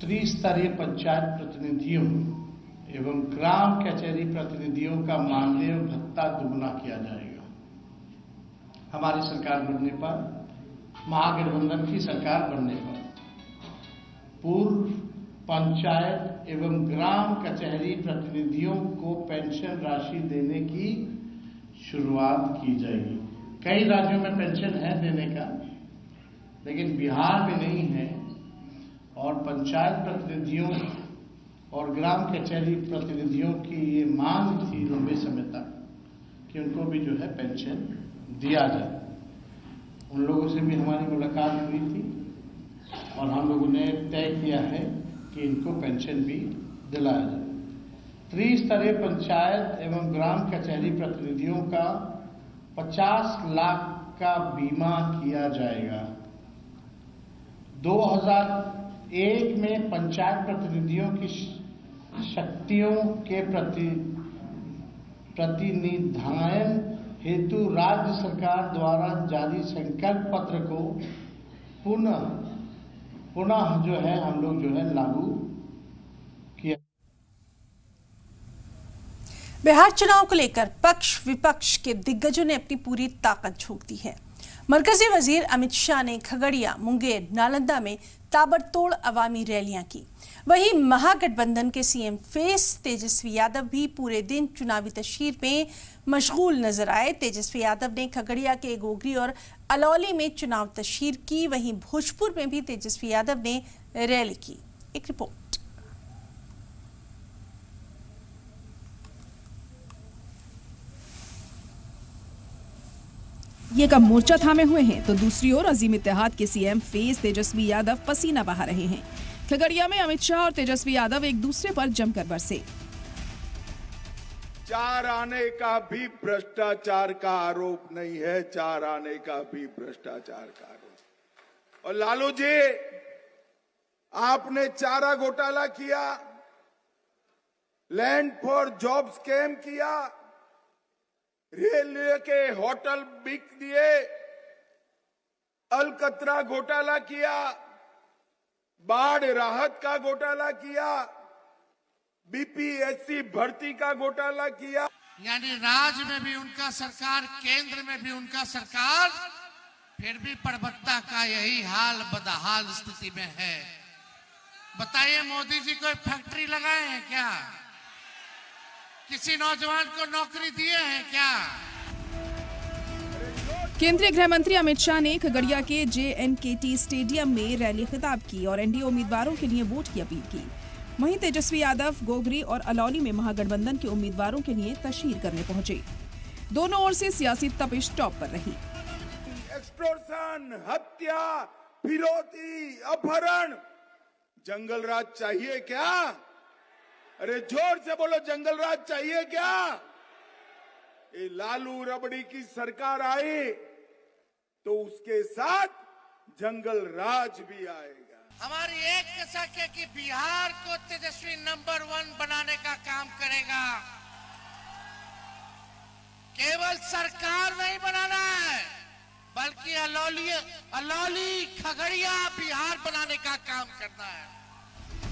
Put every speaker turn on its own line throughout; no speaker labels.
त्रिस्तरीय पंचायत प्रतिनिधियों एवं ग्राम कचहरी प्रतिनिधियों का मानदेय भत्ता दुगुना किया जाएगा। हमारी सरकार बनने पर, महागठबंधन की सरकार बनने पर पूर्व पंचायत एवं ग्राम कचहरी प्रतिनिधियों को पेंशन राशि देने की शुरुआत की जाएगी। कई राज्यों में पेंशन है देने का, लेकिन बिहार में नहीं है। और पंचायत प्रतिनिधियों और ग्राम कचहरी प्रतिनिधियों की ये मांग थी लंबे समय तक कि उनको भी जो है पेंशन दिया जाए। उन लोगों से भी हमारी मुलाकात हुई थी और हम लोगों ने तय किया है कि इनको पेंशन भी दिलाया जाए। त्रिस्तरीय पंचायत एवं ग्राम कचहरी प्रतिनिधियों का 50 लाख का बीमा किया जाएगा। 2001 में पंचायत प्रतिनिधियों की शक्तियों के प्रतिनिधान हेतु राज्य सरकार द्वारा जारी संकल्प पत्र को पुनः जो है हम लोग जो है लागू किया।
बिहार चुनाव को लेकर पक्ष विपक्ष के दिग्गजों ने अपनी पूरी ताकत झोंक दी है। मरकजी वजीर अमित शाह ने खगड़िया, मुंगेर, नालंदा में ताबड़तोड़ अवामी रैलियां की। वहीं महागठबंधन के सीएम फेस तेजस्वी यादव भी पूरे दिन चुनावी तशहीर में मशगूल नजर आए। तेजस्वी यादव ने खगड़िया के गोगरी और अलौली में चुनाव तशहीर की। वहीं भोजपुर में भी तेजस्वी यादव ने रैली की। एक रिपोर्ट।
ये कब मोर्चा थामे हुए हैं तो दूसरी ओर अजीम इत्तेहाद के सीएम फेस तेजस्वी यादव पसीना बहा रहे हैं। खगड़िया में अमित शाह और तेजस्वी यादव एक दूसरे पर जमकर बरसे।
4 आने का भी भ्रष्टाचार का आरोप नहीं है, 4 आने का भी भ्रष्टाचार का आरोप। और लालू जी, आपने चारा घोटाला किया, लैंड फॉर जॉब स्कैम किया, रेलवे के होटल बिक दिए, अलकतरा घोटाला किया, बाढ़ राहत का घोटाला किया, बीपीएससी भर्ती का घोटाला किया।
यानी राज्य में भी उनका सरकार, केंद्र में भी उनका सरकार, फिर भी प्रवक्ता का यही हाल बदहाल स्थिति में है। बताइए, मोदी जी कोई फैक्ट्री लगाए हैं क्या? किसी नौजवान को नौकरी दिए हैं क्या?
केंद्रीय गृह मंत्री अमित शाह ने खगड़िया के JNKT स्टेडियम में रैली खिताब की और एनडीए उम्मीदवारों के लिए वोट की अपील की। वहीं तेजस्वी यादव गोगरी और अलौली में महागठबंधन के उम्मीदवारों के लिए तशहीर करने पहुंचे। दोनों ओर से सियासी तपिश टॉप पर रही।
एक्सटॉर्शन, हत्या, फिरौती, अपहरण, जंगल राज चाहिए क्या? अरे जोर से बोलो, जंगल राज चाहिए क्या? ये लालू रबड़ी की सरकार आई तो उसके साथ जंगल राज भी आएगा।
हमारी एक कसक है कि बिहार को तेजस्वी नंबर 1 बनाने का काम करेगा। केवल सरकार नहीं बनाना है, बल्कि अलौली, खगड़िया, बिहार बनाने का काम करना है।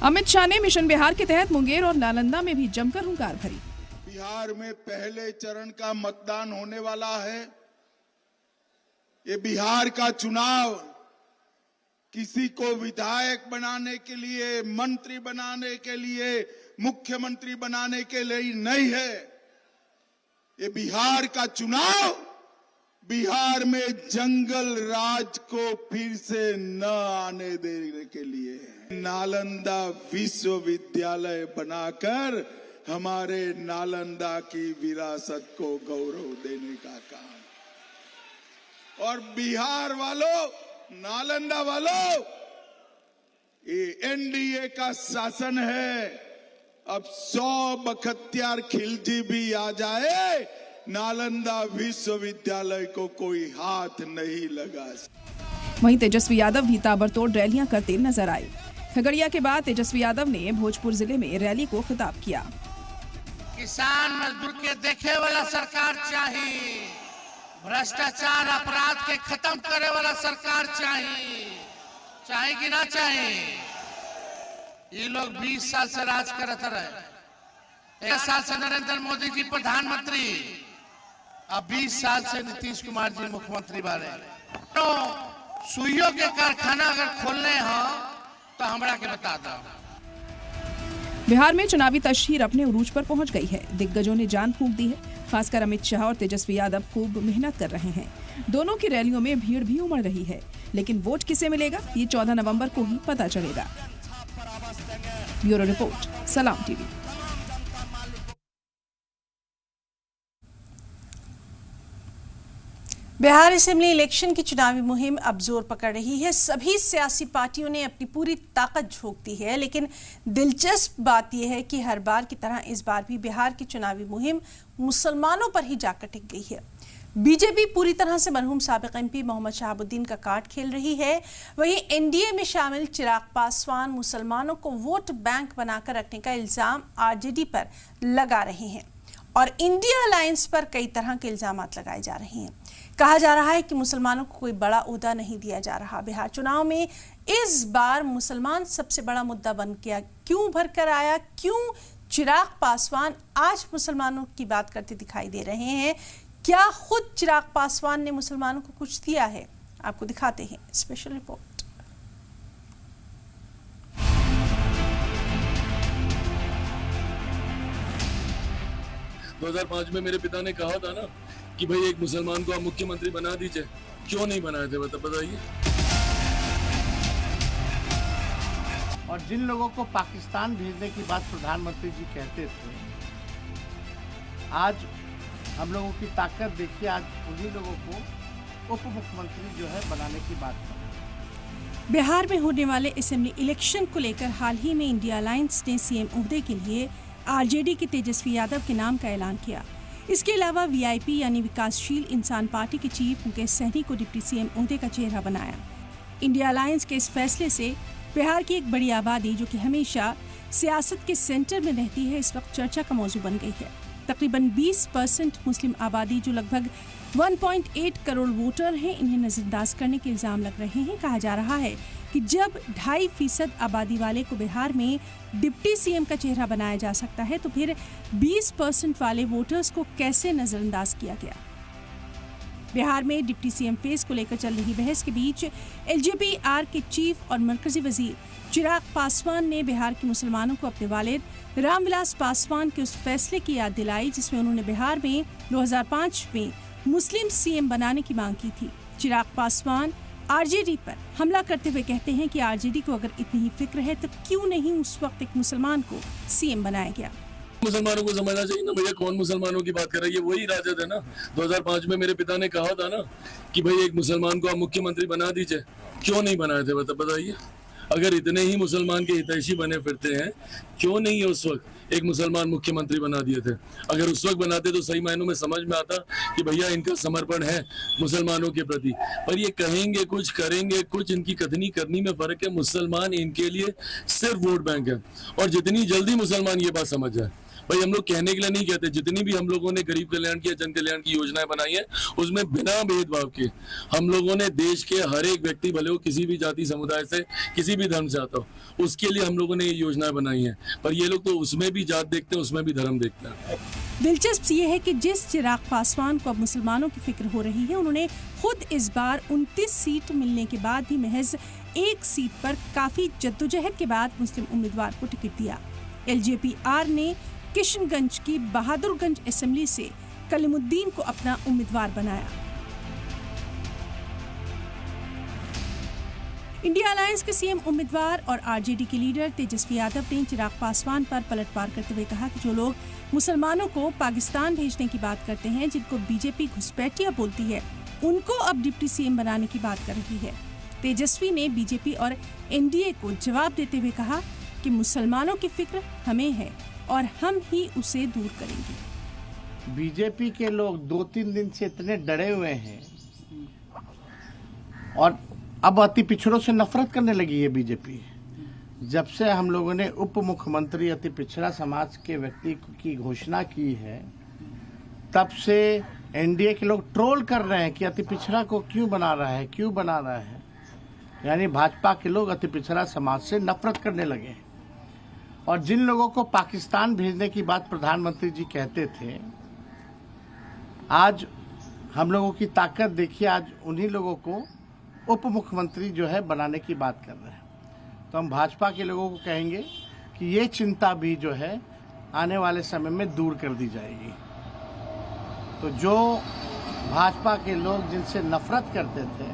अमित शाह ने मिशन बिहार के तहत मुंगेर और नालंदा में भी जमकर हुंकार भरी।
बिहार में पहले चरण का मतदान होने वाला है। ये बिहार का चुनाव किसी को विधायक बनाने के लिए, मंत्री बनाने के लिए, मुख्यमंत्री बनाने के लिए नहीं है। ये बिहार का चुनाव बिहार में जंगल राज को फिर से न आने देने के लिए है। नालंदा विश्वविद्यालय बनाकर हमारे नालंदा की विरासत को गौरव देने का काम। और बिहार वालों, नालंदा वालों, ये एनडीए का शासन है। अब 100 बखत्यार खिलजी भी आ जाए, नालंदा विश्वविद्यालय को कोई हाथ नहीं लगा।
वहीं तेजस्वी यादव भी ताबड़तोड़ रैलियां करते नजर आए। खगड़िया के बाद तेजस्वी यादव ने भोजपुर जिले में रैली को खिताब किया।
किसान मजदूर के देखे वाला सरकार चाहिए, भ्रष्टाचार अपराध के खत्म करे वाला सरकार चाहिए कि ना चाहिए? ये लोग 20 साल से राज करते रहे। 1 साल से नरेंद्र मोदी जी प्रधानमंत्री, अब 20 साल से नीतीश कुमार जी मुख्यमंत्री बारे। तो सुइयों के कारखाना अगर खोलने हो तो हमरा के बता दो।
बिहार में चुनावी तशहीर अपने उरूज पर पहुंच गई है। दिग्गजों ने जान फूंक दी है। खासकर अमित शाह और तेजस्वी यादव खूब मेहनत कर रहे हैं। दोनों की रैलियों में भीड़ भी उमड़ रही है, लेकिन वोट किसे मिलेगा ये 14 नवंबर को ही पता चलेगा। ब्यूरो रिपोर्ट, सलाम टीवी।
बिहार असेंबली इलेक्शन की चुनावी मुहिम अब जोर पकड़ रही है। सभी सियासी पार्टियों ने अपनी पूरी ताकत झोंक दी है, लेकिन दिलचस्प बात यह है कि हर बार की तरह इस बार भी बिहार की चुनावी मुहिम मुसलमानों पर ही जाकर टिक गई है। बीजेपी पूरी तरह से मरहूम साबिक एमपी मोहम्मद शहाबुद्दीन का कार्ड खेल रही है। वहीं एनडीए में शामिल चिराग पासवान मुसलमानों को वोट बैंक बनाकर रखने का इल्जाम आरजेडी पर लगा रहे हैं और इंडिया अलायंस पर कई तरह के इल्जाम लगाए जा रहे हैं। कहा जा रहा है कि मुसलमानों को कोई बड़ा ओहदा नहीं दिया जा रहा। बिहार चुनाव में इस बार मुसलमान सबसे बड़ा मुद्दा बन गया। क्यों भर कर आया? क्यों चिराग पासवान आज मुसलमानों की बात करते दिखाई दे रहे हैं? क्या खुद चिराग पासवान ने मुसलमानों को कुछ दिया है? आपको दिखाते हैं स्पेशल रिपोर्ट।
2005 में मेरे पिता ने कहा था ना कि भाई एक मुसलमान को आप मुख्यमंत्री बना दीजिए। क्यों नहीं बनाए थे बताइए।
और जिन लोगों को पाकिस्तान भेजने की बात प्रधानमंत्री जी कहते थे, आज हम लोगों की ताकत देखिए। आज उन्हीं लोगों को उप मुख्यमंत्री जो है बनाने की बात कर रहे हैं।
बिहार में होने वाले असेंबली इलेक्शन को लेकर हाल ही में इंडिया अलायंस ने सीएम ओहदे के लिए आरजेडी के तेजस्वी यादव के नाम का ऐलान किया। इसके अलावा वीआईपी यानी विकासशील इंसान पार्टी के चीफ मुकेश सहनी को डिप्टी सीएम ओहदे का चेहरा बनाया। इंडिया अलायंस के इस फैसले से बिहार की एक बड़ी आबादी जो कि हमेशा सियासत के सेंटर में रहती है, इस वक्त चर्चा का मौजू बन गई है। तकरीबन 20% मुस्लिम आबादी जो लगभग 1.8 करोड़ वोटर हैं, इन्हें नजरअंदाज करने के इल्जाम लग रहे हैं। कहा जा रहा है कि जब 2.5% आबादी वाले को बिहार में डिप्टी सीएम का चेहरा बनाया जा सकता है, तो फिर 20% वाले वोटर्स को कैसे नजरअंदाज किया गया? बिहार में डिप्टी सीएम फेस को लेकर चल रही बहस के बीच एलजेपी-आर के चीफ और मरकजी वजीर चिराग पासवान ने बिहार के मुसलमानों को अपने वालिद रामविलास पासवान के उस फैसले की याद दिलाई जिसमें उन्होंने बिहार में 2005 में मुस्लिम सीएम बनाने की मांग की थी। चिराग पासवान आरजेडी पर हमला करते हुए कहते हैं कि आरजेडी को अगर इतनी ही फिक्र है तो क्यों नहीं उस वक्त एक मुसलमान को सीएम बनाया गया?
मुसलमानों को समझना चाहिए ना भैया, कौन मुसलमानों की बात कर रहा है? ये वही राजद है ना। 2005 में मेरे पिता ने कहा था ना कि भाई एक मुसलमान को आप मुख्यमंत्री बना दीजिए। क्यों नहीं बनाए थे बताइए। अगर इतने ही मुसलमान के हितैषी बने फिरते हैं, क्यों नहीं उस वक्त एक मुसलमान मुख्यमंत्री बना दिए थे? अगर उस वक्त बनाते तो सही मायनों में समझ में आता कि भैया इनका समर्पण है मुसलमानों के प्रति। पर ये कहेंगे कुछ, करेंगे कुछ, इनकी कथनी करनी में फर्क है। मुसलमान इनके लिए सिर्फ वोट बैंक है। और जितनी जल्दी मुसलमान ये बात समझ जाए, भाई हम लोग कहने के लिए नहीं कहते, जितनी भी हम लोगों ने गरीब कल्याण की या जन कल्याण की योजनाएं बनाई है, उसमें बिना भेदभाव के हम लोगों ने देश के हर एक व्यक्ति, भले वो किसी भी जाति समुदाय से, किसी भी धर्म से आता हो, उसके लिए हम लोगों ने ये योजनाएं बनाई हैं। पर ये लोग तो उसमें भी जात देखते हैं, उसमें भी धर्म देखते हैं।
दिलचस्प ये है कि जिस चिराग पासवान को अब मुसलमानों की फिक्र हो रही है, उन्होंने खुद इस बार 29 सीट मिलने के बाद भी महज 1 सीट पर काफी जद्दोजहद के बाद मुस्लिम उम्मीदवार को टिकट दिया। एलजेपी-आर ने किशनगंज की बहादुरगंज असेंबली से कलीमुद्दीन को अपना उम्मीदवार बनाया। इंडिया अलायंस के सीएम उम्मीदवार और आरजेडी के लीडर तेजस्वी यादव ने चिराग पासवान पर पलटवार करते हुए कहा कि जो लोग मुसलमानों को पाकिस्तान भेजने की बात करते हैं, जिनको बीजेपी घुसपैठिया बोलती है, उनको अब डिप्टी सीएम बनाने की बात कर रही है। तेजस्वी ने बीजेपी और एनडीए को जवाब देते हुए कहा कि मुसलमानों की फिक्र हमें है और हम ही उसे दूर करेंगे।
बीजेपी के लोग 2-3 दिन से इतने डरे हुए हैं और अब अति पिछड़ों से नफरत करने लगी है बीजेपी। जब से हम लोगों ने उप मुख्यमंत्री अति पिछड़ा समाज के व्यक्ति की घोषणा की है, तब से एनडीए के लोग ट्रोल कर रहे हैं कि अति पिछड़ा को क्यों बना रहा है, क्यों बना रहा है। यानी भाजपा के लोग अति पिछड़ा समाज से नफरत करने लगे हैं। और जिन लोगों को पाकिस्तान भेजने की बात प्रधानमंत्री जी कहते थे, आज हम लोगों की ताकत देखिए, आज उन्हीं लोगों को उप मुख्यमंत्री जो है बनाने की बात कर रहे हैं। तो हम भाजपा के लोगों को कहेंगे कि ये चिंता भी जो है आने वाले समय में दूर कर दी जाएगी। तो जो भाजपा के लोग जिनसे नफरत करते थे,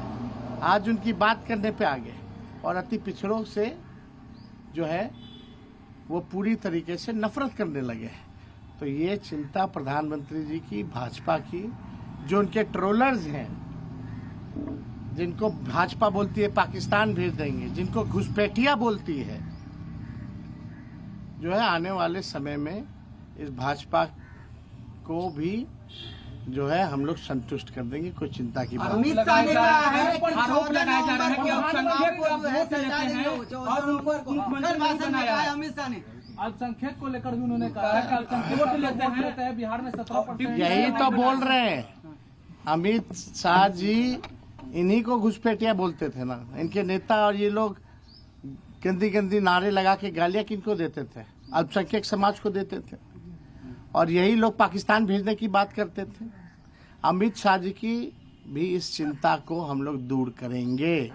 आज उनकी बात करने पे आ गए और अति पिछड़ों से जो है वो पूरी तरीके से नफरत करने लगे हैं। तो ये चिंता प्रधानमंत्री जी की, भाजपा की, जो उनके ट्रोलर्स हैं, जिनको भाजपा बोलती है पाकिस्तान भेज देंगे, जिनको घुसपैठिया बोलती है, जो है आने वाले समय में इस भाजपा को भी जो है हम लोग संतुष्ट कर देंगे। कोई चिंता की बात नहीं।
अमित शाह ने कहा है, आरोप लगाया जा रहा है कि अल्पसंख्यक को वोट लेते हैं और उनको मुख्यमंत्री बनाया है। अमित शाह ने
अल्पसंख्यक को लेकर भी उन्होंने कहा है कि अल्पसंख्यक वोट लेते हैं। बिहार में 17%।
यही तो बोल रहे हैं अमित शाह जी, इन्हीं को घुसपैठिया बोलते थे ना इनके नेता। और ये लोग गंदी गंदी नारे लगा के गालियां किनको देते थे? अल्पसंख्यक समाज को देते थे। और यही लोग पाकिस्तान भेजने की बात करते थे। अमित शाह जी की भी इस चिंता को हम लोग दूर करेंगे।